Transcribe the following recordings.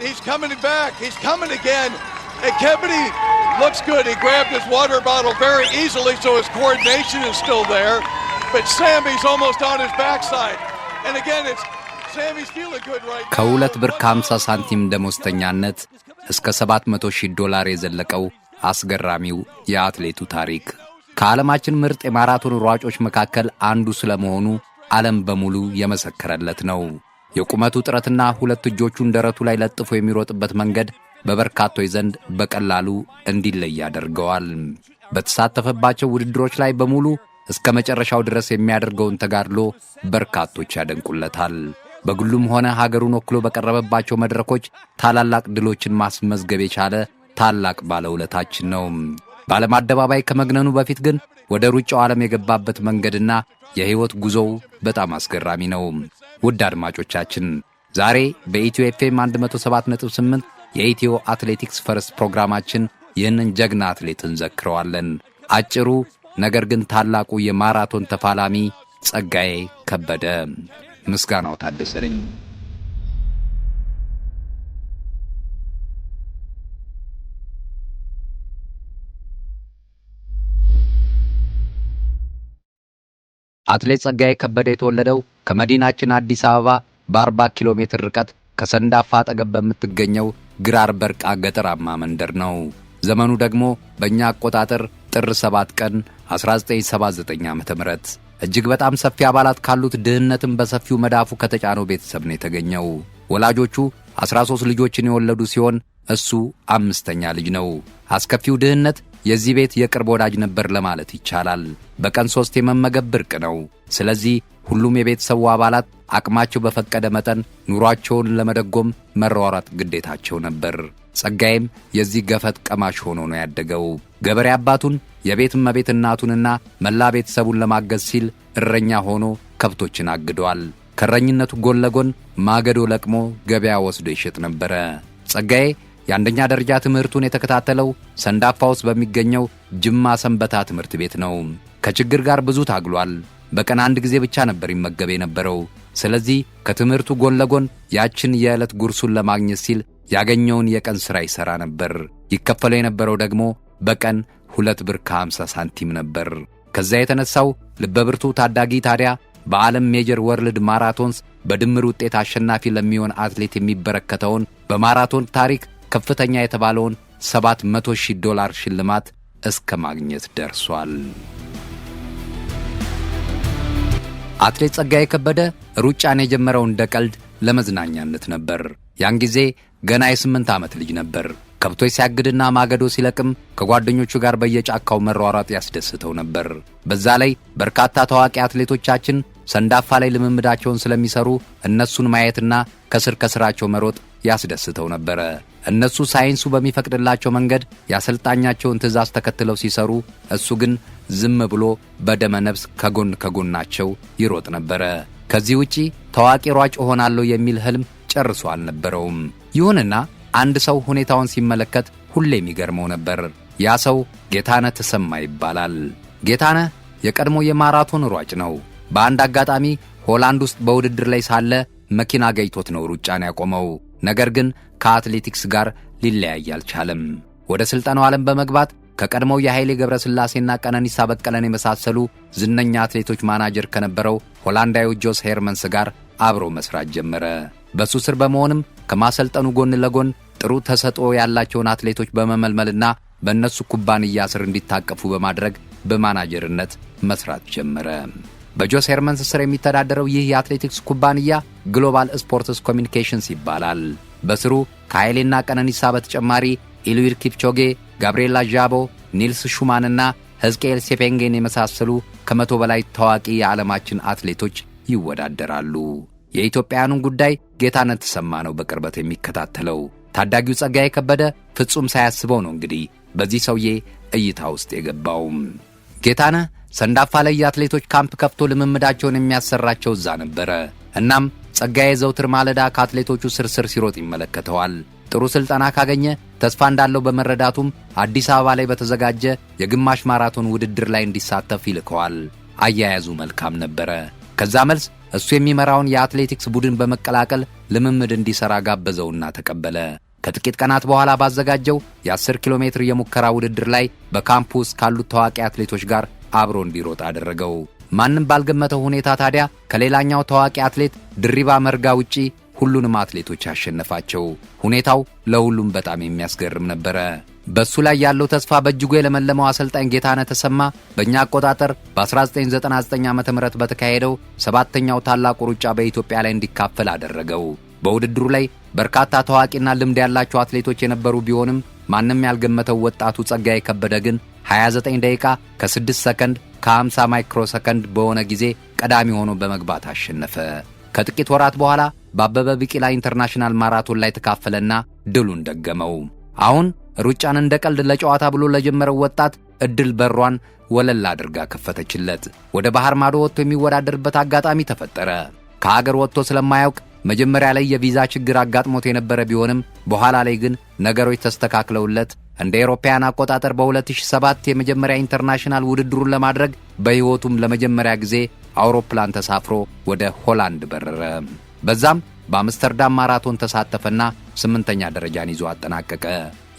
He's coming back. He's coming again. And Kebede looks good. He grabbed his water bottle very easily, so his coordination is still there. But Sammy's almost on his backside. And again, Sammy's feeling good right now. ከሁለት ብር ከ50 ሳንቲም ደሞዝተኛነት እስከ $700,000 የዘለቀው አስገራሚው የአትሌቱ ታሪክ ከዓለማችን ምርጥ የማራቶን ሯጮች መካከል አንዱ ስለመሆኑ ዓለም በሙሉ የመሰከረለት ነው። የቁመቱ ጥረትና ሁለት እጆቹን ደረቱ ላይ ለጥፎ የሚሮጥበት መንገድ በበርካቶች ዘንድ በቀላሉ እንዲለይ ያደርገዋል። በተሳተፈባቸው ውድድሮች ላይ በሙሉ እስከ መጨረሻው ድረስ የሚያደርገውን ተጋድሎ በርካቶች ያደንቁለታል። በግሉም ሆነ ሀገሩን ወክሎ በቀረበባቸው መድረኮች ታላላቅ ድሎችን ማስመዝገብ የቻለ ታላቅ ባለውለታችን ነው። በዓለም አደባባይ ከመግነኑ በፊት ግን ወደ ሩጫው ዓለም የገባበት መንገድና የሕይወት ጉዞው በጣም አስገራሚ ነው። ውድ አድማጮቻችን ዛሬ በኢትዮ ኤፍኤም 107.8 የኢትዮ አትሌቲክስ ፈርስት ፕሮግራማችን ይህንን ጀግና አትሌት እንዘክረዋለን። አጭሩ ነገር ግን ታላቁ የማራቶን ተፋላሚ ጸጋዬ ከበደ። ምስጋናው ታደሰ ነኝ። አትሌት ጸጋዬ ከበደ የተወለደው ከመዲናችን አዲስ አበባ በ40 ኪሎ ሜትር ርቀት ከሰንዳፋ አጠገብ በምትገኘው ግራር በርቃ ገጠራማ መንደር ነው። ዘመኑ ደግሞ በእኛ አቆጣጠር ጥር 7 ቀን 1979 ዓ.ም እጅግ በጣም ሰፊ አባላት ካሉት ድህነትም በሰፊው መዳፉ ከተጫነው ቤተሰብ ነው የተገኘው። ወላጆቹ 13 ልጆችን የወለዱ ሲሆን እሱ 5ኛ ልጅ ነው። አስከፊው ድህነት የዚህ ቤት የቅርብ ወዳጅ ነበር ለማለት ይቻላል። በቀን 3 የመመገብ ብርቅ ነው። ስለዚህ ሁሉም የቤተሰቡ አባላት አቅማቸው በፈቀደ መጠን ኑሯቸውን ለመደጎም መሯሯጥ ግዴታቸው ነበር። ጸጋዬም የዚህ ገፈት ቀማሽ ሆኖ ነው ያደገው። ገበሬ አባቱን የቤት እመቤት እናቱንና መላ ቤተሰቡን ለማገዝ ሲል እረኛ ሆኖ ከብቶችን አግዷል። ከእረኝነቱ ጎን ለጎን ማገዶ ለቅሞ ገበያ ወስዶ ይሸጥ ነበር። ጸጋዬ የአንደኛ ደረጃ ትምህርቱን የተከታተለው ሰንዳፋ ውስጥ በሚገኘው ጅማ ሰንበታ ትምህርት ቤት ነው። ከችግር ጋር ብዙ ታግሏል። በቀን 1 ጊዜ ብቻ ነበር ይመገብ የነበረው። ስለዚህ ከትምህርቱ ጎን ለጎን ያችን የዕለት ጉርሱን ለማግኘት ሲል ያገኘውን የቀን ሥራ ይሠራ ነበር። ይከፈለው የነበረው ደግሞ በቀን 2 ብር ከ50 ሳንቲም ነበር። ከዛ የተነሳው ልበብርቱ ታዳጊ ታዲያ በዓለም ሜጀር ወርልድ ማራቶንስ በድምር ውጤት አሸናፊ ለሚሆን አትሌት የሚበረከተውን በማራቶን ታሪክ ከፍተኛ የተባለውን $700,000 ሽልማት እስከ ማግኘት ደርሷል። አትሌት ጸጋዬ ከበደ ሩጫን የጀመረው እንደ ቀልድ ለመዝናኛነት ነበር። ያን ጊዜ ገና የ8 ዓመት ልጅ ነበር። ከብቶች ሲያግድና ማገዶ ሲለቅም ከጓደኞቹ ጋር በየጫካው መሯሯጥ ያስደስተው ነበር። በዛ ላይ በርካታ ታዋቂ አትሌቶቻችን ሰንዳፋ ላይ ልምምዳቸውን ስለሚሰሩ እነሱን ማየትና ከስራቸው መሮጥ ያስደስተው ነበር። እነሱ ሳይንሱ በሚፈቅድላቸው መንገድ ያሰልጣኛቸውን ትዕዛዝ ተከትለው ሲሰሩ፣ እሱ ግን ዝም ብሎ በደመ ነፍስ ከጎናቸው ይሮጥ ነበር። ከዚህ ውጪ ታዋቂ ሯጭ ሆናለሁ የሚል ህልም ጨርሶ አልነበረውም። ይሁንና አንድ ሰው ሁኔታውን ሲመለከት ሁሌም ይገርመው ነበር። ያ ሰው ጌታነህ ተሰማ ይባላል። ጌታነህ የቀድሞ የማራቶን ሯጭ ነው። በአንድ አጋጣሚ ሆላንድ ውስጥ በውድድር ላይ ሳለ መኪና ገጭቶት ነው ሩጫን ያቆመው። ነገር ግን ከአትሌቲክስ ጋር ሊለያይ አልቻለም። ወደ ስልጠናው ዓለም በመግባት ከቀድሞው የኃይሌ ገብረስላሴና ቀነኒሳ በቀለን የመሳሰሉ ዝነኛ አትሌቶች ማናጀር ከነበረው ሆላንዳዊ ጆስ ሄርመንስ ጋር አብሮ መስራት ጀመረ። በሱ ስር በመሆንም ከማሰልጠኑ ጎን ለጎን ጥሩ ተሰጥኦ ያላቸውን አትሌቶች በመመልመልና በእነሱ ኩባንያ ስር እንዲታቀፉ በማድረግ በማናጀርነት መስራት ጀመረ። በጆስ ሄርመንስ ስር የሚተዳደረው ይህ የአትሌቲክስ ኩባንያ ግሎባል ስፖርትስ ኮሚኒኬሽንስ ይባላል። በስሩ ከኃይሌና ቀነኒሳ በተጨማሪ ኢሉይድ ኪፕቾጌ፣ ጋብሪኤላ ዣቦ፣ ኒልስ ሹማንና ሕዝቅኤል ሴፔንጌን የመሳሰሉ ከ100 በላይ ታዋቂ የዓለማችን አትሌቶች ይወዳደራሉ። የኢትዮጵያውያኑን ጉዳይ ጌታነህ ተሰማ ነው በቅርበት የሚከታተለው። ታዳጊው ጸጋዬ ከበደ ፍጹም ሳያስበው ነው እንግዲህ በዚህ ሰውዬ እይታ ውስጥ የገባው። ጌታነህ ሰንዳፋ ላይ የአትሌቶች ካምፕ ከፍቶ ልምምዳቸውን የሚያሰራቸው እዛ ነበረ። እናም ጸጋዬ ዘውትር ማለዳ ከአትሌቶቹ ስር ሲሮጥ ይመለከተዋል። ጥሩ ስልጠና ካገኘ ተስፋ እንዳለው በመረዳቱም አዲስ አበባ ላይ በተዘጋጀ የግማሽ ማራቶን ውድድር ላይ እንዲሳተፍ ይልከዋል። አያያዙ መልካም ነበረ። ከዛ መልስ እሱ የሚመራውን የአትሌቲክስ ቡድን በመቀላቀል ልምምድ እንዲሰራ ጋበዘውና ተቀበለ። ከጥቂት ቀናት በኋላ ባዘጋጀው የ10 ኪሎ ሜትር የሙከራ ውድድር ላይ በካምፑስ ካሉት ታዋቂ አትሌቶች ጋር አብሮ እንዲሮጥ አደረገው። ማንም ባልገመተው ሁኔታ ታዲያ ከሌላኛው ታዋቂ አትሌት ድሪባ መርጋ ውጪ ሁሉንም አትሌቶች አሸነፋቸው። ሁኔታው ለሁሉም በጣም የሚያስገርም ነበረ። በሱ ላይ ያለው ተስፋ በእጅጉ የለመለመው አሰልጣኝ ጌታነህ ተሰማ በእኛ አቆጣጠር በ1999 ዓ.ም በተካሄደው 7ኛው ታላቁ ሩጫ በኢትዮጵያ ላይ እንዲካፈል አደረገው። በውድድሩ ላይ በርካታ ታዋቂና ልምድ ያላቸው አትሌቶች የነበሩ ቢሆንም ማንም ያልገመተው ወጣቱ ጸጋዬ ከበደ ግን 29 ደቂቃ ከ6 ሰከንድ ከ50 ማይክሮ ሰከንድ በሆነ ጊዜ ቀዳሚ ሆኖ በመግባት አሸነፈ። ከጥቂት ወራት በኋላ በአበበ ቢቂላ ኢንተርናሽናል ማራቶን ላይ ተካፈለና ድሉን ደገመው። አሁን ሩጫን እንደ ቀልድ ለጨዋታ ብሎ ለጀመረው ወጣት እድል በሯን ወለል አድርጋ ከፈተችለት። ወደ ባህር ማዶ ወጥቶ የሚወዳደርበት አጋጣሚ ተፈጠረ። ከሀገር ወጥቶ ስለማያውቅ መጀመሪያ ላይ የቪዛ ችግር አጋጥሞት የነበረ ቢሆንም በኋላ ላይ ግን ነገሮች ተስተካክለውለት እንደ አውሮፓውያን አቆጣጠር በ2007 የመጀመሪያ ኢንተርናሽናል ውድድሩን ለማድረግ በሕይወቱም ለመጀመሪያ ጊዜ አውሮፕላን ተሳፍሮ ወደ ሆላንድ በረረ። በዛም በአምስተርዳም ማራቶን ተሳተፈና 8ኛ ደረጃን ይዞ አጠናቀቀ።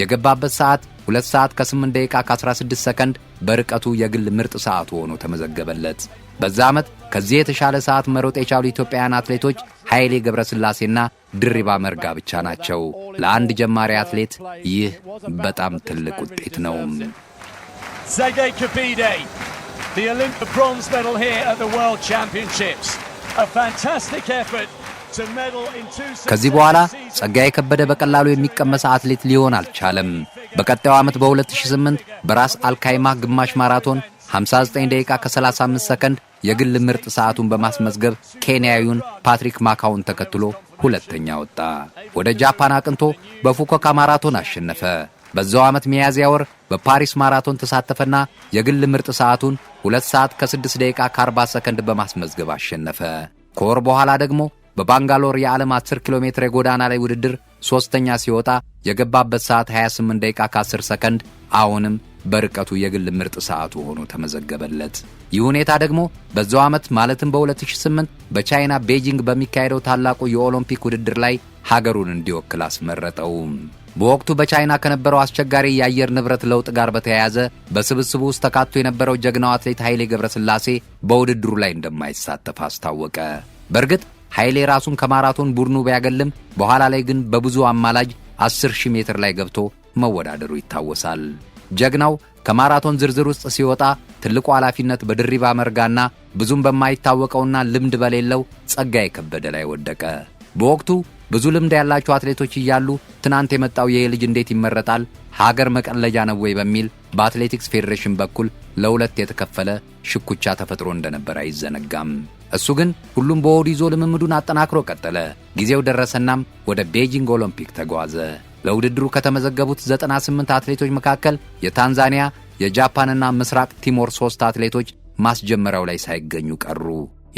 የገባበት ሰዓት 2 ሰዓት ከ8 ደቂቃ ከ16 ሰከንድ በርቀቱ የግል ምርጥ ሰዓቱ ሆኖ ተመዘገበለት። በዛ ዓመት ከዚህ የተሻለ ሰዓት መሮጥ የቻሉ ኢትዮጵያውያን አትሌቶች ኃይሌ ገብረስላሴና ድሪባ መርጋ ብቻ ናቸው። ለአንድ ጀማሪ አትሌት ይህ በጣም ትልቅ ውጤት ነው። Tsegay Kabede, the Olympic bronze medal here at the World Championships. A fantastic effort to medal in 2 ከዚህ በኋላ ጸጋዬ ከበደ በቀላሉ የሚቀመስ አትሌት ሊሆን አልቻለም። በቀጣዩ ዓመት በ2008 በራስ አልካይማ ግማሽ ማራቶን 59 ደቂቃ ከ35 ሰከንድ የግል ምርጥ ሰዓቱን በማስመዝገብ ኬንያዊውን ፓትሪክ ማካውን ተከትሎ ሁለተኛ ወጣ። ወደ ጃፓን አቅንቶ በፉኮካ ማራቶን አሸነፈ። በዛው ዓመት ሚያዝያ ወር በፓሪስ ማራቶን ተሳተፈና የግል ምርጥ ሰዓቱን 2 ሰዓት ከ6 ደቂቃ ከ40 ሰከንድ በማስመዝገብ አሸነፈ። ከወር በኋላ ደግሞ በባንጋሎር የዓለም 10 ኪሎ ሜትር የጎዳና ላይ ውድድር 3ኛ ሲወጣ የገባበት ሰዓት 28 ደቂቃ ከ10 ሰከንድ አሁንም በርቀቱ የግል ምርጥ ሰዓቱ ሆኖ ተመዘገበለት። ይህ ሁኔታ ደግሞ በዛው ዓመት ማለትም በ2008 በቻይና ቤጂንግ በሚካሄደው ታላቁ የኦሎምፒክ ውድድር ላይ ሀገሩን እንዲወክል አስመረጠው። በወቅቱ በቻይና ከነበረው አስቸጋሪ የአየር ንብረት ለውጥ ጋር በተያያዘ በስብስቡ ውስጥ ተካቶ የነበረው ጀግናው አትሌት ኃይሌ ገብረስላሴ በውድድሩ ላይ እንደማይሳተፍ አስታወቀ። በእርግጥ ኃይሌ ራሱን ከማራቶን ቡድኑ ቢያገልም በኋላ ላይ ግን በብዙ አማላጅ 10,000 ሜትር ላይ ገብቶ መወዳደሩ ይታወሳል። ጀግናው ከማራቶን ዝርዝር ውስጥ ሲወጣ ትልቁ ኃላፊነት በድሪባ መርጋና ብዙም በማይታወቀውና ልምድ በሌለው ጸጋዬ ከበደ ላይ ወደቀ። በወቅቱ ብዙ ልምድ ያላቸው አትሌቶች እያሉ ትናንት የመጣው ይሄ ልጅ እንዴት ይመረጣል? ሀገር መቀለጃ ነው ወይ? በሚል በአትሌቲክስ ፌዴሬሽን በኩል ለሁለት የተከፈለ ሽኩቻ ተፈጥሮ እንደነበር አይዘነጋም። እሱ ግን ሁሉም በሆዱ ይዞ ልምምዱን አጠናክሮ ቀጠለ። ጊዜው ደረሰናም ወደ ቤጂንግ ኦሎምፒክ ተጓዘ። ለውድድሩ ከተመዘገቡት 98 አትሌቶች መካከል የታንዛኒያ፣ የጃፓንና ምስራቅ ቲሞር 3 አትሌቶች ማስጀመሪያው ላይ ሳይገኙ ቀሩ።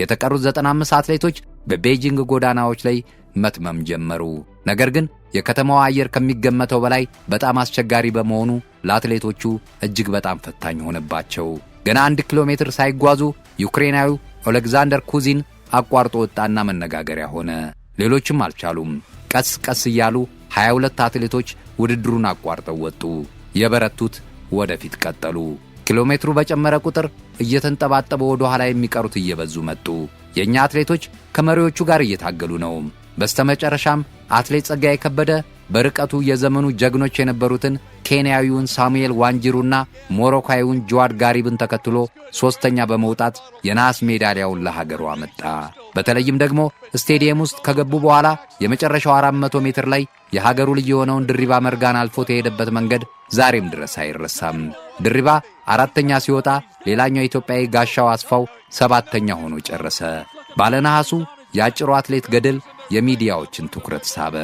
የተቀሩት 95 አትሌቶች በቤጂንግ ጎዳናዎች ላይ መትመም ጀመሩ። ነገር ግን የከተማዋ አየር ከሚገመተው በላይ በጣም አስቸጋሪ በመሆኑ ለአትሌቶቹ እጅግ በጣም ፈታኝ ሆነባቸው። ገና 1 ኪሎ ሜትር ሳይጓዙ ዩክሬናዊው ኦሌክዛንደር ኩዚን አቋርጦ ወጣና መነጋገሪያ ሆነ። ሌሎችም አልቻሉም። ቀስ ቀስ እያሉ 22 አትሌቶች ውድድሩን አቋርጠው ወጡ። የበረቱት ወደፊት ቀጠሉ። ኪሎ ሜትሩ በጨመረ ቁጥር እየተንጠባጠበ ወደ ኋላ የሚቀሩት እየበዙ መጡ። የኛ አትሌቶች ከመሪዎቹ ጋር እየታገሉ ነው። በስተመጨረሻም አትሌት ጸጋዬ ከበደ በርቀቱ የዘመኑ ጀግኖች የነበሩትን ኬንያዊውን ሳሙኤል ዋንጂሩና ሞሮካዊውን ጆዋድ ጋሪብን ተከትሎ 3ኛ በመውጣት የናስ ሜዳሊያውን ለሀገሩ አመጣ። በተለይም ደግሞ ስቴዲየም ውስጥ ከገቡ በኋላ የመጨረሻው 400 ሜትር ላይ የሀገሩ ልጅ የሆነውን ድሪባ መርጋን አልፎ የሄደበት መንገድ ዛሬም ድረስ አይረሳም። ድሪባ 4ኛ ሲወጣ ሌላኛው ኢትዮጵያዊ ጋሻው አስፋው 7ኛ ሆኖ ጨረሰ። ባለነሐሱ የአጭሩ አትሌት ገድል የሚዲያዎችን ትኩረት ሳበ።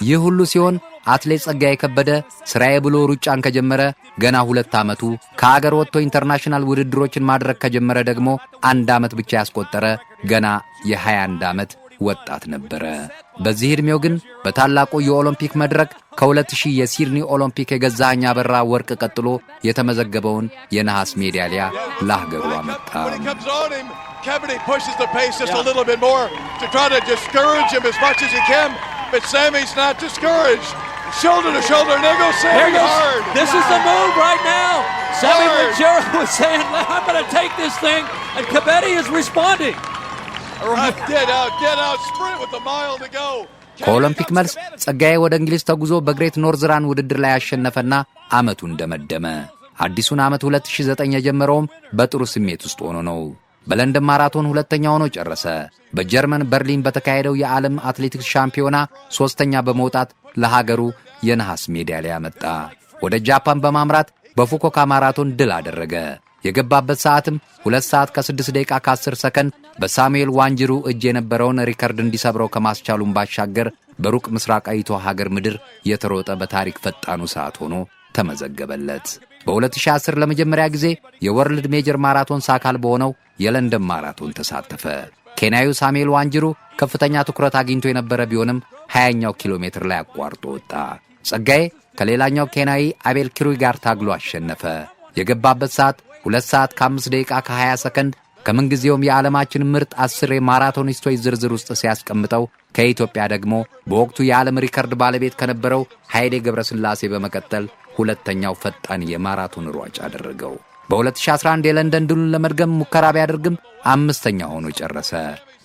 ይህ ሁሉ ሲሆን አትሌት ጸጋዬ ከበደ ስራዬ ብሎ ሩጫን ከጀመረ ገና 2 ዓመቱ፣ ከሀገር ወጥቶ ኢንተርናሽናል ውድድሮችን ማድረግ ከጀመረ ደግሞ 1 ዓመት ብቻ ያስቆጠረ ገና የ21 ዓመት ወጣት ነበረ። በዚህ ዕድሜው ግን በታላቁ የኦሎምፒክ መድረክ ከ2000 የሲድኒ ኦሎምፒክ የገዛኸኝ አበራ ወርቅ ቀጥሎ የተመዘገበውን የነሐስ ሜዳሊያ ለሀገሩ አመጣ። Kebede pushes the pace just a little bit more to try to discourage him as much as he can, but Sammy's not discouraged. Shoulder to shoulder, and there goes Sammy hard. This is the move right now. Sammy Wajera was saying, I'm going to take this thing, and Kebede is responding. Get out, sprint with a mile to go. ከኦሎምፒክ መልስ ጸጋዬ ወደ እንግሊዝ ተጉዞ በግሬት ኖርዝራን ውድድር ላይ ያሸነፈና ዓመቱን ደመደመ። አዲሱን ዓመት 2009 የጀመረውም በጥሩ ስሜት ውስጥ ሆኖ ነው። በለንደን ማራቶን ሁለተኛ ሆኖ ጨረሰ። በጀርመን በርሊን በተካሄደው የዓለም አትሌቲክስ ሻምፒዮና ሶስተኛ በመውጣት ለሀገሩ የነሐስ ሜዳሊያ መጣ። ወደ ጃፓን በማምራት በፉኮካ ማራቶን ድል አደረገ። የገባበት ሰዓትም 2 ሰዓት ከ6 ደቂቃ ከ10 ሰከንድ በሳሙኤል ዋንጅሩ እጅ የነበረውን ሪከርድ እንዲሰብረው ከማስቻሉም ባሻገር በሩቅ ምስራቃዊቷ ሀገር ምድር የተሮጠ በታሪክ ፈጣኑ ሰዓት ሆኖ ተመዘገበለት። በ2010 ለመጀመሪያ ጊዜ የወርልድ ሜጀር ማራቶን አካል በሆነው የለንደን ማራቶን ተሳተፈ። ኬንያዊው ሳሙኤል ዋንጅሩ ከፍተኛ ትኩረት አግኝቶ የነበረ ቢሆንም 20ኛው ኪሎ ሜትር ላይ አቋርጦ ወጣ። ጸጋዬ ከሌላኛው ኬንያዊ አቤል ኪሩይ ጋር ታግሎ አሸነፈ። የገባበት ሰዓት 2 ሰዓት ከ5 ደቂቃ ከ20 ሰከንድ ከምንጊዜውም የዓለማችን ምርጥ 10 የማራቶኒስቶች ዝርዝር ውስጥ ሲያስቀምጠው ከኢትዮጵያ ደግሞ በወቅቱ የዓለም ሪከርድ ባለቤት ከነበረው ኃይሌ ገብረስላሴ በመቀጠል ሁለተኛው ፈጣን የማራቶን ሯጭ አደረገው። በ2011 የለንደን ድሉን ለመድገም ሙከራ ቢያደርግም አምስተኛ ሆኖ ጨረሰ።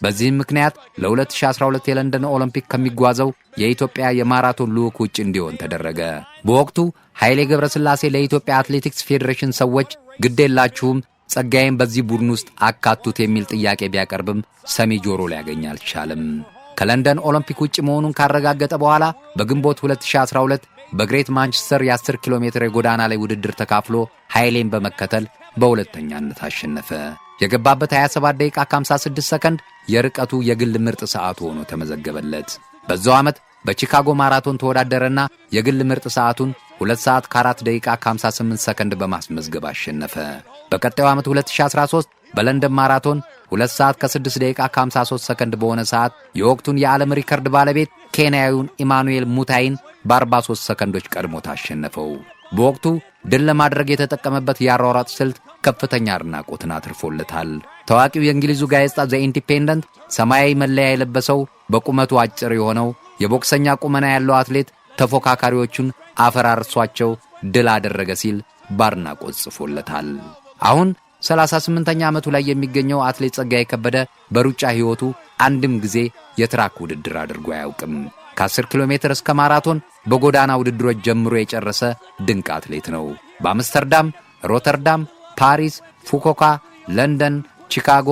በዚህም ምክንያት ለ2012 የለንደን ኦሎምፒክ ከሚጓዘው የኢትዮጵያ የማራቶን ልዑክ ውጭ እንዲሆን ተደረገ። በወቅቱ ኃይሌ ገብረስላሴ ለኢትዮጵያ አትሌቲክስ ፌዴሬሽን ሰዎች ግዴላችሁም ጸጋዬን በዚህ ቡድን ውስጥ አካቱት የሚል ጥያቄ ቢያቀርብም ሰሚ ጆሮ ሊያገኝ አልቻለም። ከለንደን ኦሎምፒክ ውጭ መሆኑን ካረጋገጠ በኋላ በግንቦት 2012 በግሬት ማንቸስተር የ10 ኪሎ ሜትር የጎዳና ላይ ውድድር ተካፍሎ ኃይሌን በመከተል በሁለተኛነት አሸነፈ። የገባበት 27 ደቂቃ ከ56 ሰከንድ የርቀቱ የግል ምርጥ ሰዓቱ ሆኖ ተመዘገበለት። በዛው ዓመት በቺካጎ ማራቶን ተወዳደረና የግል ምርጥ ሰዓቱን 2 ሰዓት ከ4 ደቂቃ ከ58 ሰከንድ በማስመዝገብ አሸነፈ። በቀጣዩ ዓመት 2013 በለንደን ማራቶን 2 ሰዓት ከ6 ደቂቃ ከ53 ሰከንድ በሆነ ሰዓት የወቅቱን የዓለም ሪከርድ ባለቤት ኬንያዊውን ኢማኑኤል ሙታይን በ43 ሰከንዶች ቀድሞ ታሸነፈው። በወቅቱ ድል ለማድረግ የተጠቀመበት የአሯሯጥ ስልት ከፍተኛ አድናቆትን አትርፎለታል። ታዋቂው የእንግሊዙ ጋዜጣ ዘ ኢንዲፔንደንት ሰማያዊ መለያ የለበሰው በቁመቱ አጭር የሆነው የቦክሰኛ ቁመና ያለው አትሌት ተፎካካሪዎቹን አፈራርሷቸው ድል አደረገ ሲል ባድናቆት ጽፎለታል። አሁን 38ኛ ዓመቱ ላይ የሚገኘው አትሌት ጸጋዬ ከበደ በሩጫ ሕይወቱ አንድም ጊዜ የትራክ ውድድር አድርጎ አያውቅም። ከ10 ኪሎ ሜትር እስከ ማራቶን በጎዳና ውድድሮች ጀምሮ የጨረሰ ድንቅ አትሌት ነው። በአምስተርዳም፣ ሮተርዳም፣ ፓሪስ፣ ፉኮካ፣ ለንደን፣ ቺካጎ፣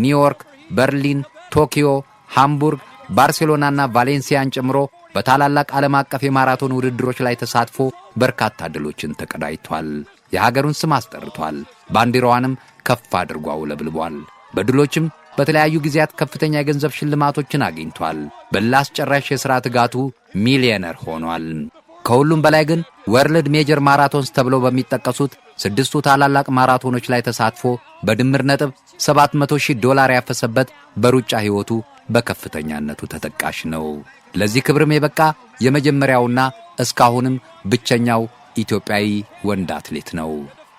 ኒውዮርክ፣ በርሊን፣ ቶኪዮ፣ ሃምቡርግ፣ ባርሴሎናና ቫሌንሲያን ጨምሮ በታላላቅ ዓለም አቀፍ የማራቶን ውድድሮች ላይ ተሳትፎ በርካታ ድሎችን ተቀዳጅቷል። የሀገሩን ስም አስጠርቷል። ባንዲራዋንም ከፍ አድርጎ አውለብልቧል። በድሎችም በተለያዩ ጊዜያት ከፍተኛ የገንዘብ ሽልማቶችን አግኝቷል። በላስጨራሽ የሥራ ትጋቱ ሚሊዮነር ሆኗል። ከሁሉም በላይ ግን ወርልድ ሜጀር ማራቶንስ ተብለው በሚጠቀሱት 6ቱ ታላላቅ ማራቶኖች ላይ ተሳትፎ በድምር ነጥብ $700,000 ያፈሰበት በሩጫ ሕይወቱ በከፍተኛነቱ ተጠቃሽ ነው። ለዚህ ክብርም የበቃ የመጀመሪያውና እስካሁንም ብቸኛው ኢትዮጵያዊ ወንድ አትሌት ነው።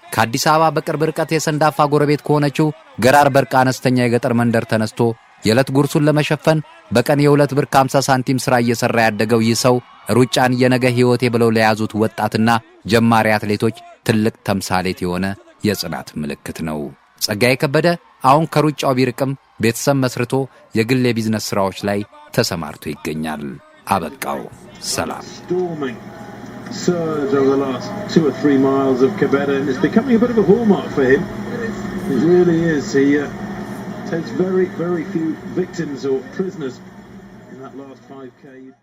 ከአዲስ አበባ በቅርብ ርቀት የሰንዳፋ ጎረቤት ከሆነችው ገራር በርቃ አነስተኛ የገጠር መንደር ተነስቶ የዕለት ጉርሱን ለመሸፈን በቀን የ2 ብር ከ50 ሳንቲም ሥራ እየሠራ ያደገው ይህ ሰው ሩጫን የነገ ሕይወቴ ብለው ለያዙት ወጣትና ጀማሪ አትሌቶች ትልቅ ተምሳሌት የሆነ የጽናት ምልክት ነው። ጸጋዬ ከበደ አሁን ከሩጫው ቢርቅም ቤተሰብ መስርቶ የግል የቢዝነስ ሥራዎች ላይ ተሰማርቶ ይገኛል። አበቃው። ሰላም። Surge over the last 2 or 3 miles of Kebede, and it's becoming a bit of a hallmark for him. It really is. He takes very, very few victims or prisoners in that last 5K.